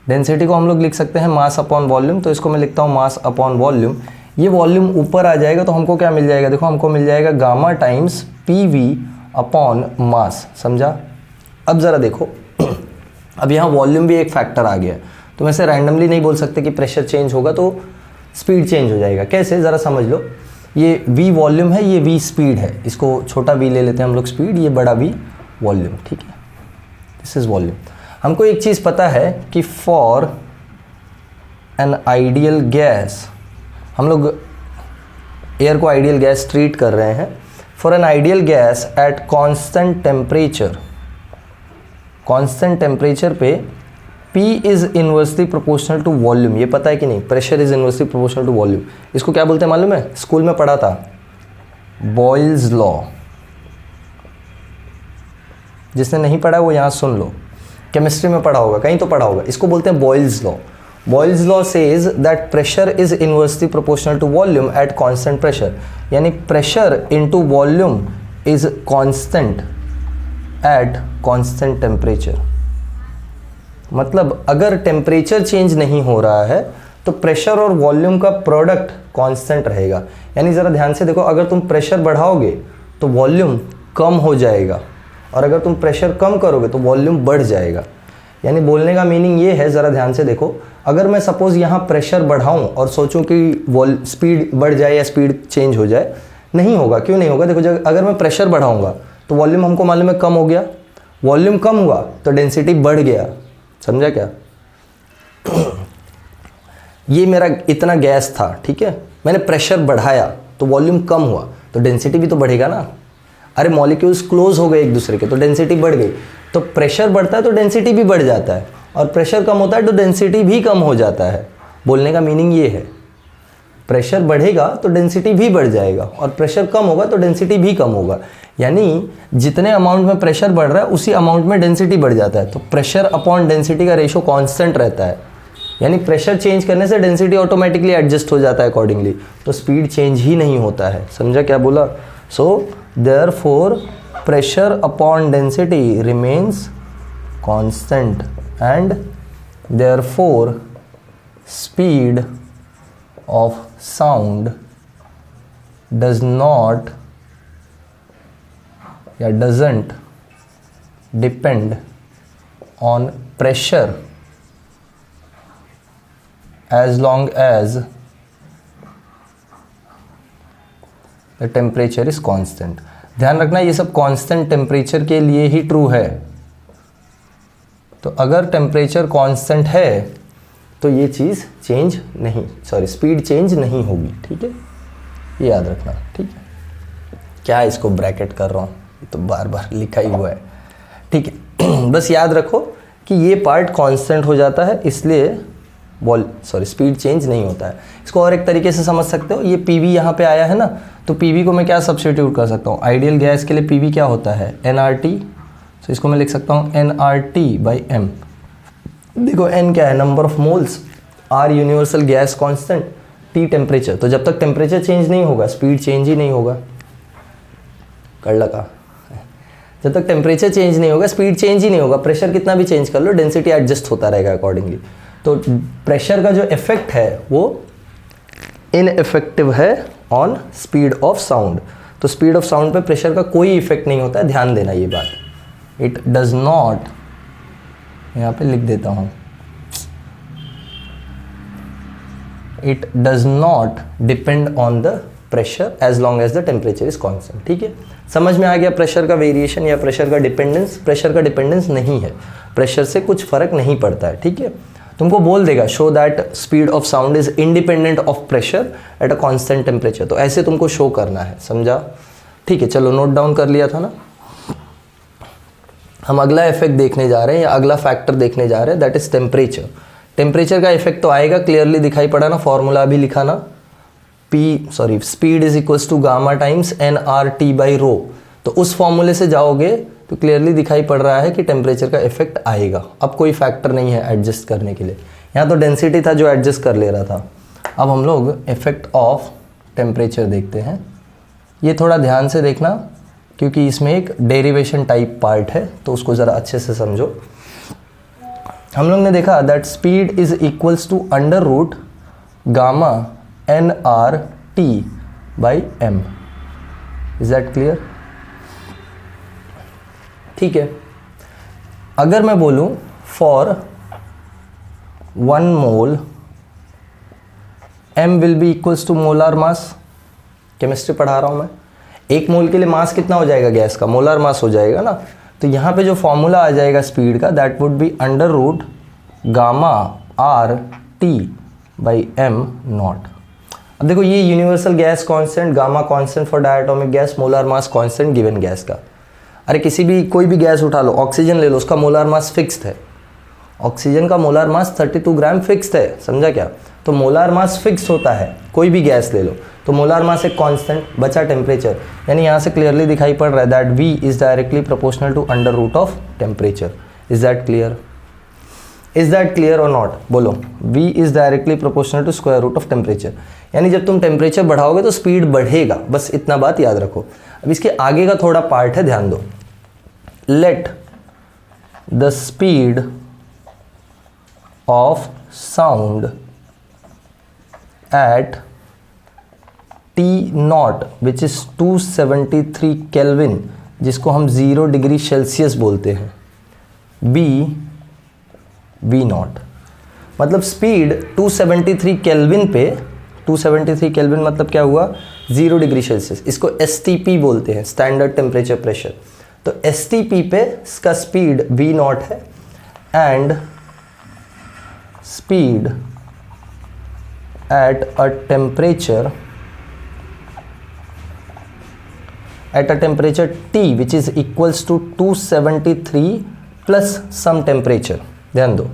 डेंसिटी को हम लोग लिख सकते हैं मास अपॉन वॉल्यूम, तो इसको मैं लिखता हूँ मास अपॉन वॉल्यूम। ये वॉल्यूम ऊपर आ जाएगा तो हमको क्या मिल जाएगा? देखो, हमको मिल जाएगा gamma times PV upon mass, समझा। अब ज़रा देखो, अब यहाँ वॉल्यूम भी एक फैक्टर आ गया, तो वैसे रैंडमली नहीं बोल सकते कि प्रेशर चेंज होगा तो स्पीड चेंज हो जाएगा। कैसे, ज़रा समझ लो। ये V वॉल्यूम है, ये V स्पीड है, इसको छोटा V ले लेते हैं हम लोग स्पीड, ये बड़ा V वॉल्यूम, ठीक है। This is volume. हमको एक चीज़ पता है कि फॉर एन आइडियल गैस, हम लोग एयर को आइडियल गैस ट्रीट कर रहे हैं। For an ideal gas at constant temperature, constant temperature पे P is inversely proportional to volume. ये पता है कि नहीं? Pressure is inversely proportional to volume. इसको क्या बोलते हैं मालूम है? स्कूल में पढ़ा था, बॉयल्स लॉ। जिसने नहीं पढ़ा वो यहाँ सुन लो, केमिस्ट्री में पढ़ा होगा, कहीं तो पढ़ा होगा। इसको बोलते हैं Boyle's law. Boyle's law says that pressure is inversely proportional to volume at constant pressure, यानी pressure into volume is constant at constant temperature. मतलब अगर टेम्परेचर चेंज नहीं हो रहा है तो प्रेशर और वॉल्यूम का प्रोडक्ट कांस्टेंट रहेगा। यानी ज़रा ध्यान से देखो, अगर तुम प्रेशर बढ़ाओगे तो वॉल्यूम कम हो जाएगा, और अगर तुम प्रेशर कम करोगे तो वॉल्यूम बढ़ जाएगा। यानी बोलने का मीनिंग ये है, ज़रा ध्यान से देखो, अगर मैं सपोज़ यहाँ प्रेशर बढ़ाऊँ और सोचूं कि स्पीड बढ़ जाए या स्पीड चेंज हो जाए, नहीं होगा। क्यों नहीं होगा? देखो, अगर मैं प्रेशर बढ़ाऊँगा तो वॉल्यूम हमको मालूम है कम हो गया, वॉल्यूम कम हुआ तो डेंसिटी बढ़ गया, समझा क्या? ये मेरा इतना गैस था, ठीक है, मैंने प्रेशर बढ़ाया तो वॉल्यूम कम हुआ तो डेंसिटी भी तो बढ़ेगा ना। अरे मॉलिक्यूल्स क्लोज हो गए एक दूसरे के तो डेंसिटी बढ़ गई, तो प्रेशर बढ़ता है तो डेंसिटी भी बढ़ जाता है, और प्रेशर कम होता है तो डेंसिटी भी कम हो जाता है। बोलने का मीनिंग ये है, प्रेशर बढ़ेगा तो डेंसिटी भी बढ़ जाएगा, और प्रेशर कम होगा तो डेंसिटी भी कम होगा। यानी जितने अमाउंट में प्रेशर बढ़ रहा है उसी अमाउंट में डेंसिटी बढ़ जाता है। तो प्रेशर अपॉन डेंसिटी का रेशो कांस्टेंट रहता है, यानी प्रेशर चेंज करने से डेंसिटी ऑटोमेटिकली एडजस्ट हो जाता है अकॉर्डिंगली, तो स्पीड चेंज ही नहीं होता है। समझा क्या बोला? So therefore pressure upon density remains constant and therefore speed of sound does not या doesn't depend on pressure as long as the temperature is constant। ध्यान रखना ये सब कांस्टेंट टेम्परेचर के लिए ही ट्रू है। तो अगर टेम्परेचर कांस्टेंट है तो ये चीज़ चेंज नहीं, सॉरी स्पीड चेंज नहीं होगी, ठीक है, ये याद रखना, ठीक है। क्या इसको ब्रैकेट कर रहा हूँ, ये तो बार बार लिखा ही हुआ है, ठीक है। बस याद रखो कि ये पार्ट कांस्टेंट हो जाता है, इसलिए स्पीड चेंज नहीं होता है। इसको और एक तरीके से समझ सकते हो, ये पीवी यहाँ पे आया है ना, तो पीवी को मैं क्या सब्स्टिट्यूट कर सकता हूँ? आइडियल गैस के लिए पीवी क्या होता है? एनआरटी। तो इसको मैं लिख सकता हूँ एनआरटी बाई एम। देखो एन क्या है? Number of moles, R universal gas constant, T temperature. तो जब तक टेम्परेचर चेंज नहीं होगा स्पीड चेंज ही नहीं होगा। कर लगा? जब तक टेम्परेचर चेंज नहीं होगा स्पीड चेंज ही नहीं होगा। प्रेशर कितना भी चेंज कर लो डेंसिटी एडजस्ट होता रहेगा अकॉर्डिंगली। तो प्रेशर का जो इफेक्ट है वो इनइफेक्टिव है ऑन स्पीड ऑफ साउंड। तो स्पीड ऑफ साउंड पे प्रेशर का कोई इफेक्ट नहीं होता है, ध्यान देना ये बात। इट डज नॉट, यहाँ पे लिख देता हूँ, it does not depend on the pressure as long as the temperature is constant. ठीक है, समझ में आ गया प्रेशर का वेरिएशन या प्रेशर का डिपेंडेंस? प्रेशर का डिपेंडेंस नहीं है, प्रेशर से कुछ फर्क नहीं पड़ता है। ठीक है, तुमको बोल देगा show that speed of sound is independent of pressure at a constant temperature, तो ऐसे तुमको शो करना है, समझा? ठीक है, चलो नोट डाउन कर लिया था ना। हम अगला इफेक्ट देखने जा रहे हैं या अगला फैक्टर देखने जा रहे हैं, दैट इज टेम्परेचर। टेम्परेचर का इफेक्ट तो आएगा, क्लियरली दिखाई पड़ा ना, फॉर्मूला भी लिखा ना, speed is equals to gamma times N R T by rho. तो उस फॉर्मूले से जाओगे तो क्लियरली दिखाई पड़ रहा है कि टेम्परेचर का इफेक्ट आएगा। अब कोई फैक्टर नहीं है एडजस्ट करने के लिए, यहाँ तो डेंसिटी था जो एडजस्ट कर ले रहा था। अब हम लोग इफेक्ट ऑफ टेम्परेचर देखते हैं। ये थोड़ा ध्यान से देखना क्योंकि इसमें एक डेरिवेशन टाइप पार्ट है, तो उसको ज़रा अच्छे से समझो। हम लोग ने देखा that speed is equals to under root gamma N R T by M. Is that clear? ठीक है, अगर मैं बोलूं for 1 mole m will be equals to molar mass, chemistry पढ़ा रहा हूं मैं, 1 मोल के लिए मास कितना हो जाएगा गैस का? मोलार मास हो जाएगा ना। तो यहाँ पे जो फॉर्मूला आ जाएगा स्पीड का, that would be under root gamma R T by M naught. अब देखो ये universal gas constant, gamma constant for diatomic gas, molar mass constant given gas का। अरे किसी भी कोई भी गैस उठा लो, ऑक्सीजन ले लो, उसका मोलार मास फिक्स्ड है। ऑक्सीजन का मोलार मास 32 ग्राम फिक्स्ड है, समझा क्या? तो मोलार मास फिक्स्ड होता है, कोई भी गैस ले लो तो मोलार मास एक कांस्टेंट, बचा टेम्परेचर। यानी यहाँ से क्लियरली दिखाई पड़ रहा है that V is directly proportional to under root of temperature. Is that clear? Is that clear और नॉट? बोलो। V is directly proportional to square root of temperature. यानी जब तुम टेम्परेचर बढ़ाओगे तो स्पीड बढ़ेगा, बस इतना बात याद रखो। अब इसके आगे का थोड़ा पार्ट है, ध्यान दो। Let the speed of sound eight T not which is 273 kelvin, जिसको हम 0 डिग्री सेल्सियस बोलते हैं, V नॉट। मतलब स्पीड 273 केल्विन पे, 273 केल्विन मतलब क्या हुआ? 0 डिग्री सेल्सियस। इसको STP बोलते हैं, स्टैंडर्ड टेम्परेचर प्रेशर। तो STP पे इसका स्पीड V नॉट है and speed at a temperature T which is equals to 273 plus some temperature। ध्यान दो,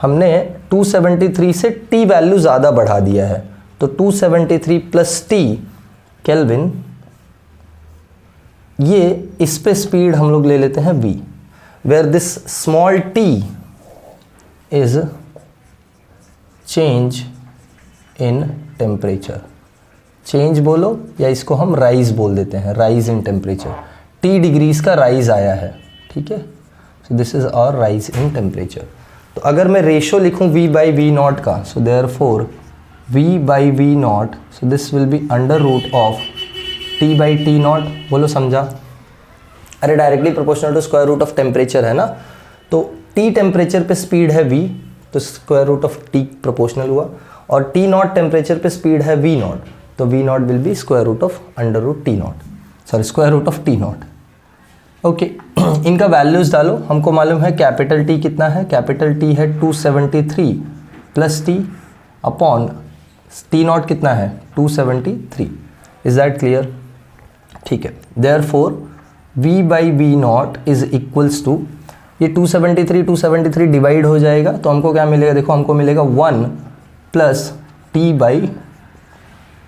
हमने 273 से T वैल्यू ज़्यादा बढ़ा दिया है, तो 273 प्लस T केल्विन, ये इस पे स्पीड हम लोग ले लेते हैं V, where this small t is change in temperature. Change बोलो या इसको हम राइज बोल देते हैं, rise in temperature. T degrees का राइज आया है, ठीक है, so this is our rise in temperature. तो अगर मैं रेशो लिखूं V बाई वी नॉट का, so therefore V by V naught, so this will be under root of T by T naught. बोलो समझा? अरे directly proportional to square root of temperature है ना, तो T टेम्परेचर पे speed है V, तो square root of T proportional हुआ, और T नॉट टेम्परेचर पे स्पीड है V नॉट, तो V naught will be square root of under root T naught, sorry square root of T naught. Okay, इनका values डालो। हमको मालूम है कैपिटल T कितना है, कैपिटल T है 273 plus T upon T naught कितना है 273। Is that clear? ठीक है, therefore V by V naught is equals to, ये 273 डिवाइड हो जाएगा, तो हमको क्या मिलेगा? देखो हमको मिलेगा 1 प्लस T बाई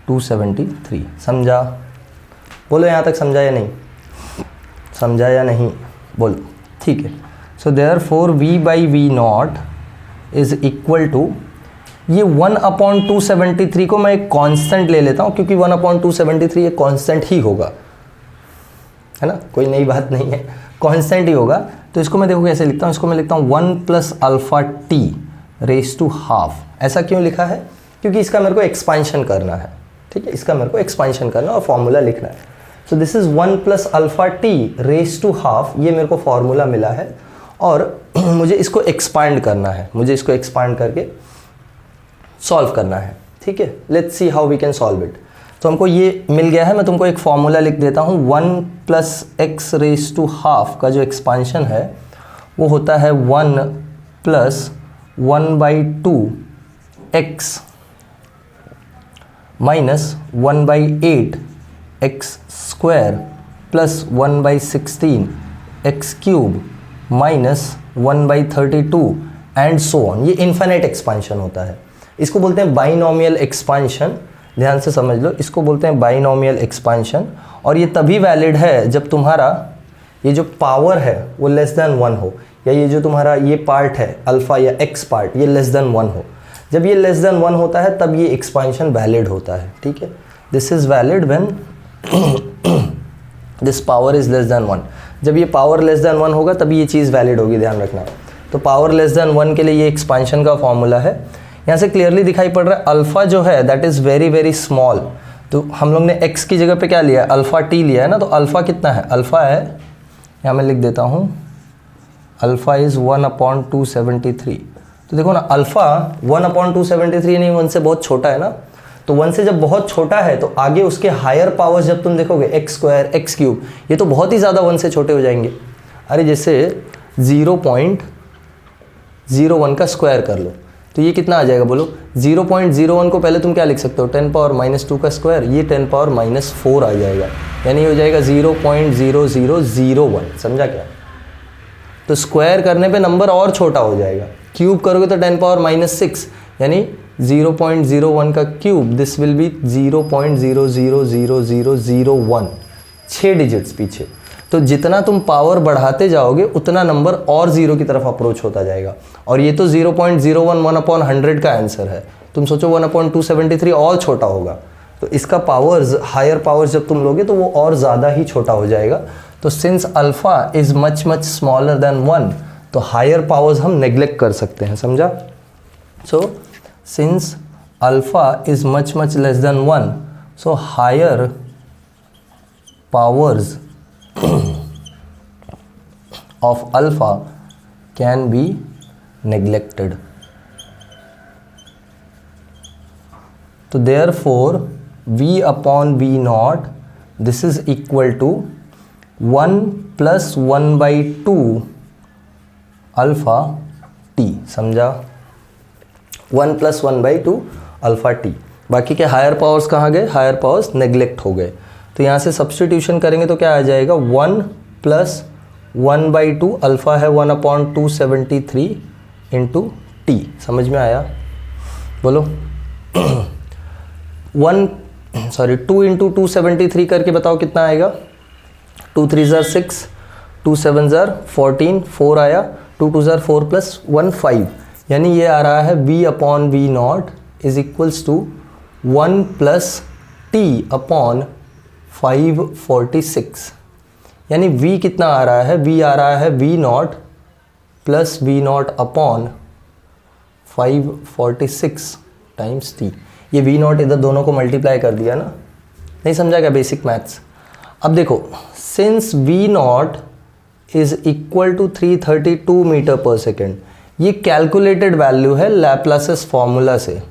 273। समझा? बोलो यहाँ तक समझा या नहीं? समझा या नहीं? बोलो। ठीक है, so therefore V by V naught is equal to, ये 1/273 को मैं एक कांस्टेंट ले लेता हूँ, क्योंकि 1/273 ये कांस्टेंट ही होगा, है ना, कोई नई बात नहीं है, कांस्टेंट ही होगा। तो इसको मैं देखो कैसे लिखता हूँ, इसको मैं लिखता हूँ 1 plus alpha T raise to half. ऐसा क्यों लिखा है? क्योंकि इसका मेरे को एक्सपांशन करना है, ठीक है, इसका मेरे को एक्सपांशन करना और फॉर्मूला लिखना है। So this is 1 plus alpha T raise to half, ये मेरे को फॉर्मूला मिला है, और मुझे इसको एक्सपांड करना है, मुझे इसको एक्सपांड करके सॉल्व करना है, ठीक है। Let's see how we can solve it. तो हमको ये मिल गया है, मैं तुमको एक फॉर्मूला लिख देता हूँ। 1 plus X raise to half का जो एक्सपांशन है वो होता है 1 plus 1/2 X minus 1/8 X square plus 1/16 X cube minus 1/32 and so on. ये इन्फिनिट एक्सपांशन होता है, इसको बोलते हैं बाइनोमियल एक्सपांशन। ध्यान से समझ लो, इसको बोलते हैं बाइनोमियल एक्सपांशन, और ये तभी वैलिड है जब तुम्हारा ये जो पावर है वो लेस देन 1 हो, या ये जो तुम्हारा ये पार्ट है अल्फा या एक्स पार्ट, ये लेस देन 1 हो। जब ये लेस देन 1 होता है तब ये एक्सपांशन वैलिड होता है, ठीक है। This is valid when this power is less than 1। जब ये पावर लेस देन 1 होगा तभी ये चीज़ वैलिड होगी, ध्यान रखना। तो पावर लेस देन 1 के लिए ये एक्सपांशन का फॉर्मूला है। यहाँ से क्लियरली दिखाई पड़ रहा है अल्फ़ा जो है that is very very small. तो हम लोग ने x की जगह पे क्या लिया है, अल्फ़ा t लिया है ना, तो अल्फ़ा कितना है, अल्फ़ा है, यहाँ मैं लिख देता हूँ अल्फ़ा इज़ 1/273। तो देखो ना, अल्फ़ा 1/273 नहीं, 1 से बहुत छोटा है ना, तो 1 से जब बहुत छोटा है तो आगे उसके हायर पावर्स जब तुम देखोगे एक्स स्क्वायर एक्स क्यूब, ये तो बहुत ही ज़्यादा 1 से छोटे हो जाएंगे। अरे जैसे 0.01 का स्क्वायर कर लो तो ये कितना आ जाएगा बोलो। 0.01 को पहले तुम क्या लिख सकते हो, 10⁻⁻2 का स्क्वायर, ये 10⁻⁻4 आ जाएगा, यानी हो जाएगा 0.0001। समझा क्या? तो स्क्वायर करने पे नंबर और छोटा हो जाएगा, क्यूब करोगे तो 10⁻⁻6, यानी 0.01 का cube, this will B 0.000001, 6 digits पीछे। तो जितना तुम पावर बढ़ाते जाओगे उतना नंबर और जीरो की तरफ अप्रोच होता जाएगा, और ये तो 0.01 1/100 का आंसर है। तुम सोचो 1/273 और छोटा होगा, तो इसका पावर्स, हायर पावर्स जब तुम लोगे तो वो और ज़्यादा ही छोटा हो जाएगा। तो since alpha is much much smaller than 1, तो हायर पावर्स हम नेग्लेक्ट कर सकते हैं, समझा। So since alpha is much much less than 1, so higher powers of alpha can be neglected. So therefore V upon V naught, this is equal to 1 + 1/2 alpha T, समझा? 1 + 1/2 alpha T. बाकी के higher powers कहाँ गए? Higher powers neglect हो गए। तो यहाँ से सब्स्टिट्यूशन करेंगे तो क्या आ जाएगा? 1 + 1/2 अल्फ़ा है 1/273 इंटू टी। समझ में आया? बोलो। 2 × 273 करके बताओ कितना आएगा? 2 3 ज़ार 6, 2 7 ज़ार 14, 4 आया, 2 2 ज़ार 4 + 1 5, यानी ये आ रहा है V/V0 is equals to 1 + T/546। यानी V कितना आ रहा है? V आ रहा है V0 + V0/546 टाइम्स T। ये V0 इधर दोनों को मल्टीप्लाई कर दिया ना? नहीं समझा क्या बेसिक मैथ्स? अब देखो, since V0 is equal to 332 metre per second, ये कैलकुलेटेड वैल्यू है लैप्लास फॉर्मूला से।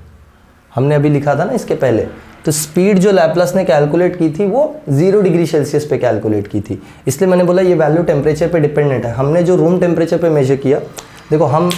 हमने अभी लिखा था ना इसके पहले। तो स्पीड जो लैप्लास ने कैलकुलेट की थी वो 0 डिग्री सेल्सियस पे कैलकुलेट की थी, इसलिए मैंने बोला ये वैल्यू टेम्परेचर पे डिपेंडेंट है। हमने जो रूम टेम्परेचर पे मेजर किया, देखो हम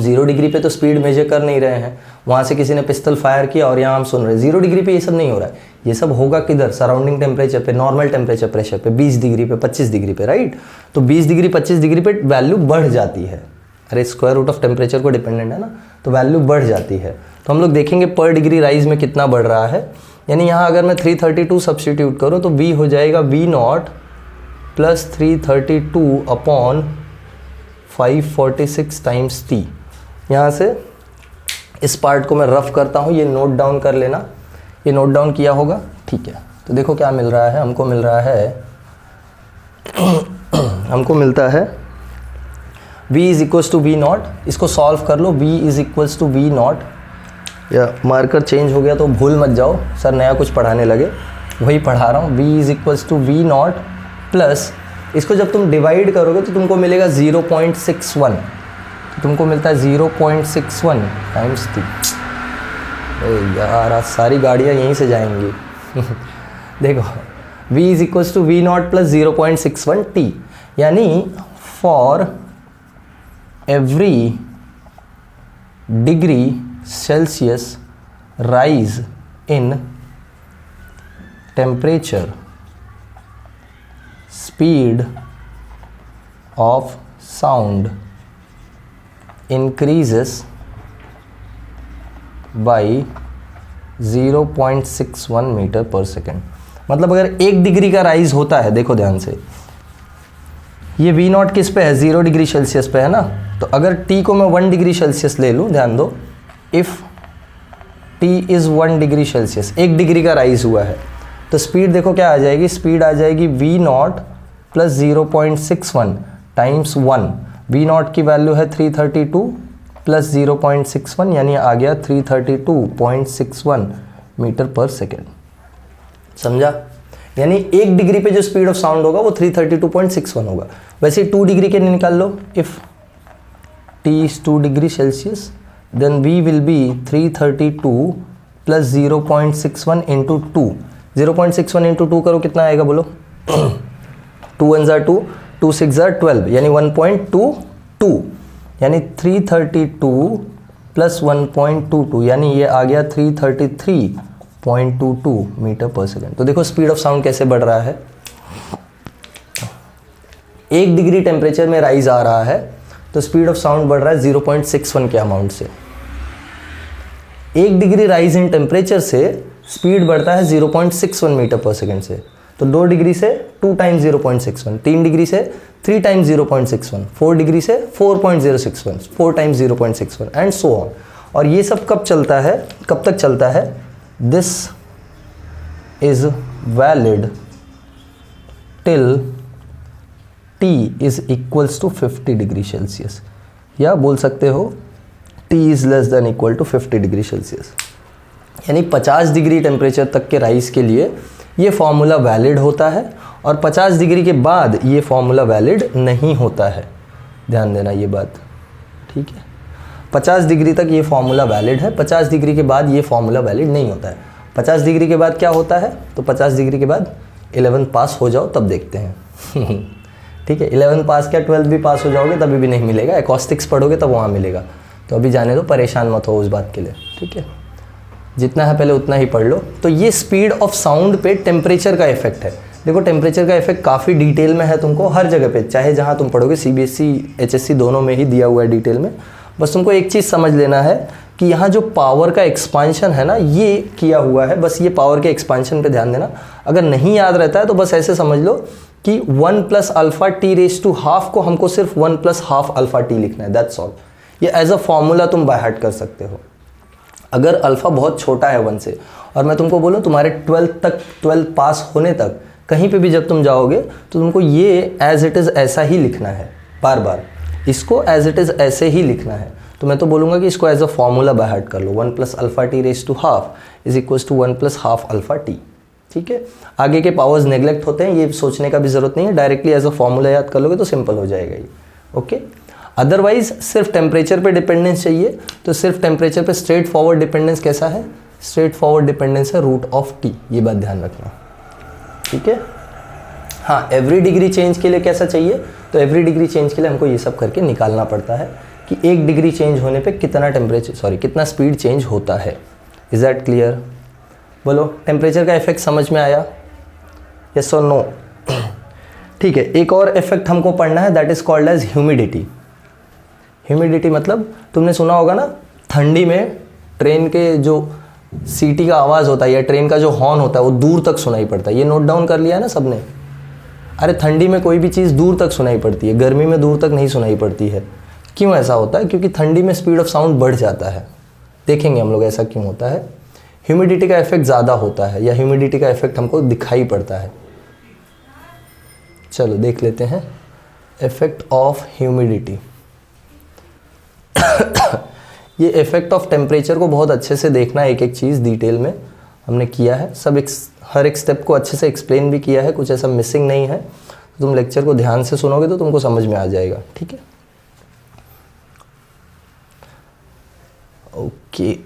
0 डिग्री पे तो स्पीड मेजर कर नहीं रहे हैं, वहाँ से किसी ने पिस्टल फायर किया और यहाँ हम सुन रहे हैं। 0 डिग्री पे ये सब नहीं हो रहा है, ये सब होगा किधर? सराउंडिंग टेम्परेचर पे, नॉर्मल टेम्परेचर प्रेशर पे, 20 डिग्री पे, 25 डिग्री पे, राइट? तो 20 डिग्री 25 डिग्री पे वैल्यू बढ़ जाती है। अरे स्क्वायर रूट ऑफ टेम्परेचर को डिपेंडेंट है ना, तो वैल्यू बढ़ जाती है। तो हम लोग देखेंगे पर डिग्री राइज में कितना बढ़ रहा है। यानी यहाँ अगर मैं 332 सब्स्टिट्यूट करूँ तो V हो जाएगा V0 + 332/546 टाइम्स T। यहाँ से इस पार्ट को मैं रफ करता हूँ, ये नोट डाउन कर लेना। ये नोट डाउन किया होगा, ठीक है? तो देखो क्या मिल रहा है हमको, मिल रहा है हमको मिलता है V = V0। इसको सॉल्व कर लो। V = V0, या मार्कर चेंज हो गया तो भूल मत जाओ, सर नया कुछ पढ़ाने लगे, वही पढ़ा रहा हूँ। V = V0 प्लस इसको जब तुम डिवाइड करोगे तो तुमको मिलेगा 0.61, तो तुमको मिलता है 0.61 टाइम्स T। यार आज सारी गाड़ियाँ यहीं से जाएंगी। देखो V = V0 + 0.61 T, यानी for every degree Celsius rise in temperature, speed of sound increases by 0.61 metre per second. मतलब अगर 1 डिग्री का राइज होता है, देखो ध्यान से, ये V0 किस पे है? 0 डिग्री सेल्सियस पे है ना? तो अगर T को मैं 1 डिग्री सेल्सियस ले लूँ, ध्यान दो, if T is 1 degree Celsius, 1 degree का राइज हुआ है, तो स्पीड देखो क्या आ जाएगी? स्पीड आ जाएगी V0 + 0.61 टाइम्स 1। V0 की वैल्यू है 332 + 0.61, यानी आ गया 332.61 मीटर पर सेकेंड। समझा? यानी 1 डिग्री पे जो स्पीड ऑफ साउंड होगा वो 332.61 होगा। वैसे 2 डिग्री के लिए निकाल लो। If T is 2 degree Celsius then V will be 332 + 0.61 into 2। 0.61 into 2 करो, कितना आएगा बोलो? 2 1 ज़ार 2, 2 6 ज़ार 12, यानी 1.22, यानी 332 + 1.22, यानी ये आ गया 333.22 मीटर पर सेकेंड। तो देखो स्पीड ऑफ साउंड कैसे बढ़ रहा है। 1 डिग्री टेम्परेचर में राइज आ रहा है तो स्पीड ऑफ साउंड बढ़ रहा है 0.61 के अमाउंट से। 1 डिग्री राइज इन टेम्परेचर से स्पीड बढ़ता है 0.61 मीटर पर सेकेंड से। तो 2 डिग्री से 2 टाइम्स 0.61, 3 डिग्री से 3 टाइम्स 0.61, 4 डिग्री से 4.061, 4 टाइम्स 0.61 एंड सो ऑन। और ये सब कब चलता है, कब तक चलता है? This is valid till T is equals to 50 degree Celsius, या बोल सकते हो T is less than equal to 50 degree Celsius. यानी 50 डिग्री टेम्परेचर तक के राइज के लिए ये फॉर्मूला वैलिड होता है, और 50 डिग्री के बाद ये फॉर्मूला वैलिड नहीं होता है। ध्यान देना ये बात, ठीक है? 50 डिग्री तक ये फॉर्मूला वैलिड है, 50 डिग्री के बाद ये फॉर्मूला वैलिड नहीं होता है। 50 डिग्री के बाद क्या होता है? तो 50 डिग्री के बाद 11th पास हो जाओ तब देखते हैं। ठीक है, 11th पास क्या 12th भी पास हो जाओगे तभी भी नहीं मिलेगा, एकॉस्टिक्स पढ़ोगे तब वहाँ मिलेगा। तो अभी जाने दो, परेशान मत हो उस बात के लिए। ठीक है, जितना है पहले उतना ही पढ़ लो। तो ये स्पीड ऑफ साउंड पे टेम्परेचर का इफेक्ट है। देखो टेम्परेचर का इफेक्ट काफ़ी डिटेल में है, तुमको हर जगह पे, चाहे जहाँ तुम पढ़ोगे, CBSE HSC दोनों में ही दिया हुआ है डिटेल में। बस तुमको एक चीज़ समझ लेना है कि यहाँ जो पावर का एक्सपांशन है ना, ये किया हुआ है, बस ये पावर के एक्सपांशन पे ध्यान देना। अगर नहीं याद रहता है तो बस ऐसे समझ लो कि 1 + alpha t raise to half को हमको सिर्फ 1 + हाफ अल्फा t लिखना है, दैट्स ऑल। ये एज अ फॉर्मूला तुम बाय हार्ट कर सकते हो। अगर अल्फ़ा बहुत छोटा है 1 से, और मैं तुमको बोलूँ तुम्हारे 12th पास होने तक कहीं पे भी जब तुम जाओगे तो तुमको ये एज इट इज़ ऐसा ही लिखना है, बार बार इसको एज इट इज़ ऐसे ही लिखना है। तो मैं तो बोलूँगा कि इसको as a formula by heart कर लो, 1 + alpha t raise to half is equals to 1 + half alpha t। ठीक है, आगे के पावर्स नेग्लेक्ट होते हैं, ये सोचने का भी ज़रूरत नहीं है, डायरेक्टली एज अ फॉर्मूला याद कर लोगे तो सिंपल हो जाएगा ये। ओके, अदरवाइज सिर्फ टेम्परेचर पे डिपेंडेंस चाहिए तो सिर्फ टेम्परेचर पे स्ट्रेट फॉरवर्ड डिपेंडेंस कैसा है, स्ट्रेट फॉरवर्ड डिपेंडेंस है √t, ये बात ध्यान रखना। ठीक है, हाँ, एवरी डिग्री चेंज के लिए कैसा चाहिए, तो एवरी डिग्री चेंज के लिए हमको ये सब करके निकालना पड़ता है कि 1 डिग्री चेंज होने पे कितना कितना स्पीड चेंज होता है। Is that clear? बोलो, टेम्परेचर का इफेक्ट समझ में आया, यस और नो? ठीक है, एक और इफेक्ट हमको पढ़ना है, that is called as humidity. Humidity मतलब तुमने सुना होगा ना, ठंडी में ट्रेन के जो सीटी का आवाज़ होता है या ट्रेन का जो हॉर्न होता है वो दूर तक सुनाई पड़ता है। ये नोट डाउन कर लिया है ना सबने? अरे ठंडी में कोई भी चीज़ दूर तक सुनाई पड़ती है, गर्मी में दूर तक नहीं सुनाई पड़ती है। क्यों ऐसा होता है? क्योंकि ठंडी में स्पीड ऑफ साउंड बढ़ जाता है। देखेंगे हम लोग ऐसा क्यों होता है। ह्यूमिडिटी का इफेक्ट ज़्यादा होता है या ह्यूमिडिटी का इफेक्ट हमको दिखाई पड़ता है। चलो देख लेते हैं इफेक्ट ऑफ ह्यूमिडिटी। ये इफेक्ट ऑफ टेम्परेचर को बहुत अच्छे से देखना है, एक एक चीज़ डिटेल में हमने किया है, सब हर एक स्टेप को अच्छे से एक्सप्लेन भी किया है, कुछ ऐसा मिसिंग नहीं है। तो तुम लेक्चर को ध्यान से सुनोगे तो तुमको समझ में आ जाएगा। ठीक है, ओके।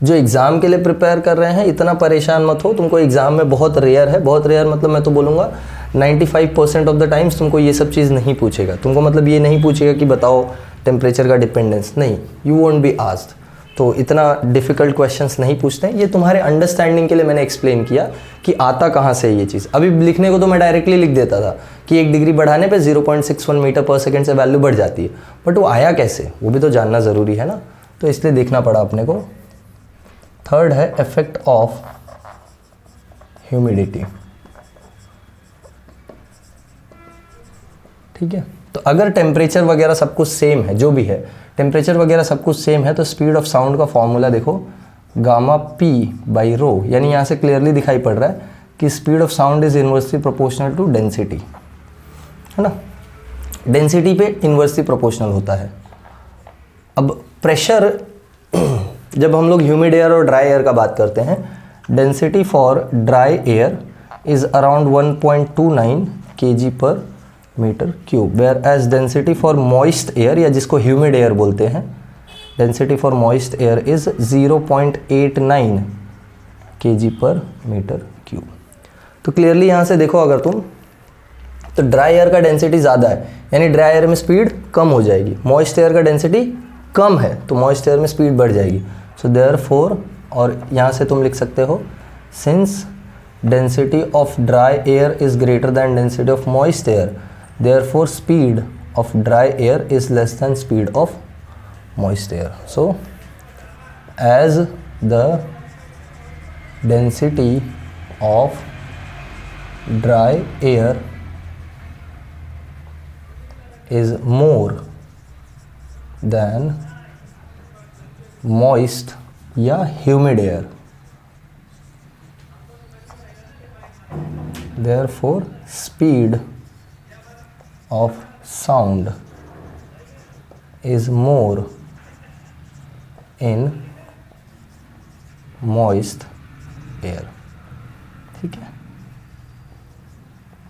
जो एग्ज़ाम के लिए प्रिपेयर कर रहे हैं इतना परेशान मत हो, तुमको एग्ज़ाम में बहुत रेयर है, बहुत रेयर मतलब मैं तो बोलूँगा 95% ऑफ द टाइम्स तुमको ये सब चीज़ नहीं पूछेगा। तुमको मतलब ये नहीं पूछेगा कि बताओ टेम्परेचर का डिपेंडेंस, नहीं, यू वोंट बी आस्क्ड। तो इतना डिफ़िकल्ट क्वेश्चंस नहीं पूछते हैं। ये तुम्हारे अंडरस्टैंडिंग के लिए मैंने एक्सप्लेन किया कि आता कहाँ से ये चीज़। अभी लिखने को तो मैं डायरेक्टली लिख देता था कि 1 डिग्री बढ़ाने पे 0.61 मीटर पर सेकेंड से वैल्यू बढ़ जाती है, बट वो आया कैसे वो भी तो जानना ज़रूरी है ना, तो इसलिए देखना पड़ा अपने को। थर्ड है इफेक्ट ऑफ ह्यूमिडिटी। ठीक है, तो अगर टेम्परेचर वगैरह सब कुछ सेम है, जो भी है टेम्परेचर वगैरह सब कुछ सेम है, तो स्पीड ऑफ साउंड का फॉर्मूला देखो, γp/ρ, यानी यहाँ से क्लियरली दिखाई पड़ रहा है कि speed of sound is inversely proportional to density, है ना। डेंसिटी पे इनवर्सली प्रोपोर्शनल होता है। अब प्रेशर जब हम लोग ह्यूमिड एयर और ड्राई एयर का बात करते हैं, density for dry air is around 1.29 kg/m³, whereas density for moist air, या जिसको ह्यूमिड एयर बोलते हैं, density for moist air is 0.89 kg/m³। तो क्लियरली यहाँ से देखो अगर तुम, तो ड्राई एयर का डेंसिटी ज़्यादा है, यानी ड्राई एयर में स्पीड कम हो जाएगी। मॉइस्ट एयर का डेंसिटी कम है तो मॉइस्ट एयर में स्पीड बढ़ जाएगी। सो देयरफॉर, और यहाँ से तुम लिख सकते हो, since density of dry air is greater than density of moist air, therefore speed of dry air is less than speed of moist air. So as the density of dry air is more than moist या humid air, therefore speed of sound is more in moist air। ठीक है,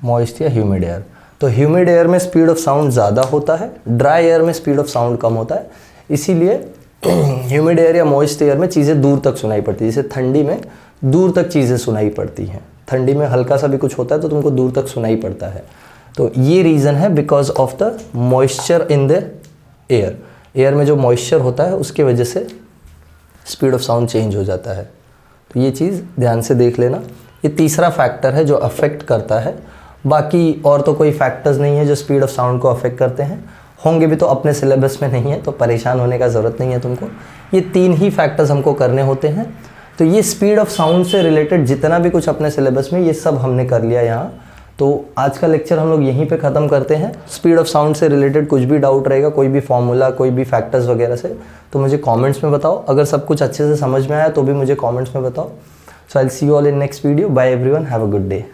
moist या humid air। तो humid air में speed of sound ज़्यादा होता है, dry air में स्पीड ऑफ साउंड कम होता है। इसीलिए ह्यूमिड एयर या मॉइस्ट एयर में चीज़ें दूर तक सुनाई पड़ती है, जैसे ठंडी में दूर तक चीज़ें सुनाई पड़ती हैं। ठंडी में हल्का सा भी कुछ होता है तो तुमको दूर तक सुनाई पड़ता है। तो ये रीज़न है because of the moisture in the air. Air में जो मॉइस्चर होता है उसकी वजह से स्पीड ऑफ साउंड चेंज हो जाता है। तो ये चीज़ ध्यान से देख लेना। ये तीसरा फैक्टर है जो अफेक्ट करता है। बाकी और तो कोई फैक्टर्स नहीं है जो स्पीड ऑफ साउंड को अफेक्ट करते हैं, होंगे भी तो अपने सिलेबस में नहीं है, तो परेशान होने का ज़रूरत नहीं है तुमको। ये 3 ही फैक्टर्स हमको करने होते हैं। तो ये स्पीड ऑफ साउंड से रिलेटेड जितना भी कुछ अपने सिलेबस में ये सब हमने कर लिया यहाँ। तो आज का लेक्चर हम लोग यहीं पे ख़त्म करते हैं। स्पीड ऑफ साउंड से रिलेटेड कुछ भी डाउट रहेगा, कोई भी फॉर्मूला, कोई भी फैक्टर्स वगैरह से, तो मुझे कमेंट्स में बताओ। अगर सब कुछ अच्छे से समझ में आया तो भी मुझे कमेंट्स में बताओ। So I will see you all in next video. Bye everyone, have a good day.